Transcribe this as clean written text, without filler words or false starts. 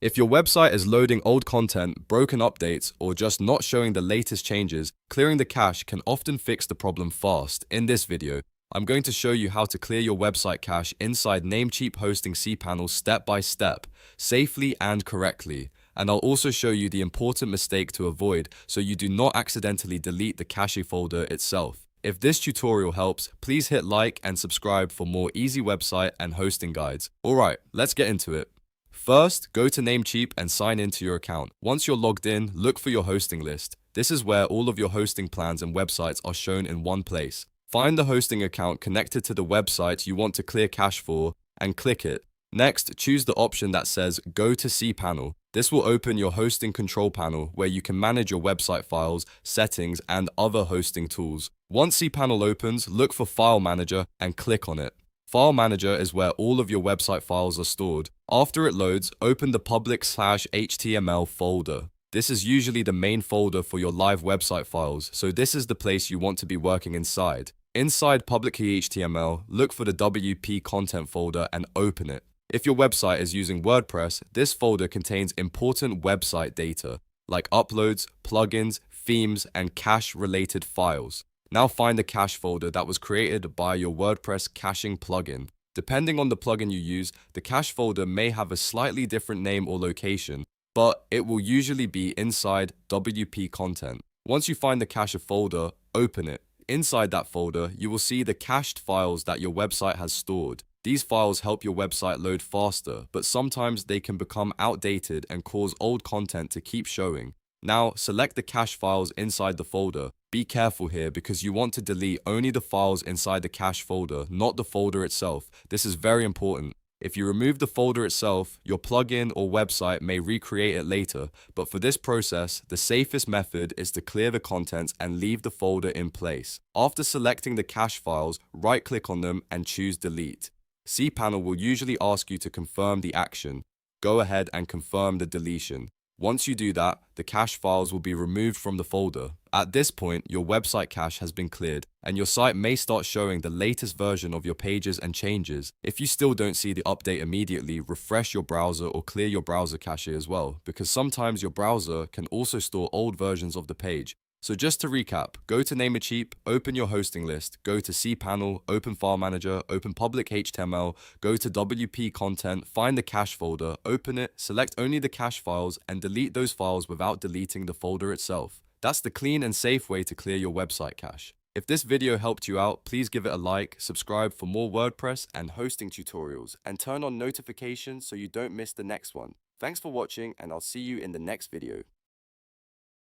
If your website is loading old content, broken updates, or just not showing the latest changes, clearing the cache can often fix the problem fast. In this video, I'm going to show you how to clear your website cache inside Namecheap hosting cPanel step by step, safely and correctly. And I'll also show you the important mistake to avoid so you do not accidentally delete the cache folder itself. If this tutorial helps, please hit like and subscribe for more easy website and hosting guides. Alright, let's get into it. First, go to Namecheap and sign into your account. Once you're logged in, look for your hosting list. This is where all of your hosting plans and websites are shown in one place. Find the hosting account connected to the website you want to clear cache for and click it. Next, choose the option that says Go to cPanel. This will open your hosting control panel where you can manage your website files, settings, and other hosting tools. Once cPanel opens, look for File Manager and click on it. File Manager is where all of your website files are stored. After it loads, open the public/HTML folder. This is usually the main folder for your live website files, so this is the place you want to be working inside. Inside public.html, look for the WP content folder and open it. If your website is using WordPress, this folder contains important website data, like uploads, plugins, themes, and cache-related files. Now find the cache folder that was created by your WordPress caching plugin. Depending on the plugin you use, the cache folder may have a slightly different name or location, but it will usually be inside WP content. Once you find the cache folder, open it. Inside that folder, you will see the cached files that your website has stored. These files help your website load faster, but sometimes they can become outdated and cause old content to keep showing. Now, select the cache files inside the folder. Be careful here because you want to delete only the files inside the cache folder, not the folder itself. This is very important. If you remove the folder itself, your plugin or website may recreate it later, but for this process, the safest method is to clear the contents and leave the folder in place. After selecting the cache files, right-click on them and choose Delete. cPanel will usually ask you to confirm the action. Go ahead and confirm the deletion. Once you do that, the cache files will be removed from the folder. At this point, your website cache has been cleared, and your site may start showing the latest version of your pages and changes. If you still don't see the update immediately, refresh your browser or clear your browser cache as well, because sometimes your browser can also store old versions of the page. So just to recap, go to Namecheap, open your hosting list, go to cPanel, open File Manager, open public HTML, go to WP content, find the cache folder, open it, select only the cache files, and delete those files without deleting the folder itself. That's the clean and safe way to clear your website cache. If this video helped you out, please give it a like, subscribe for more WordPress and hosting tutorials, and turn on notifications so you don't miss the next one. Thanks for watching, and I'll see you in the next video.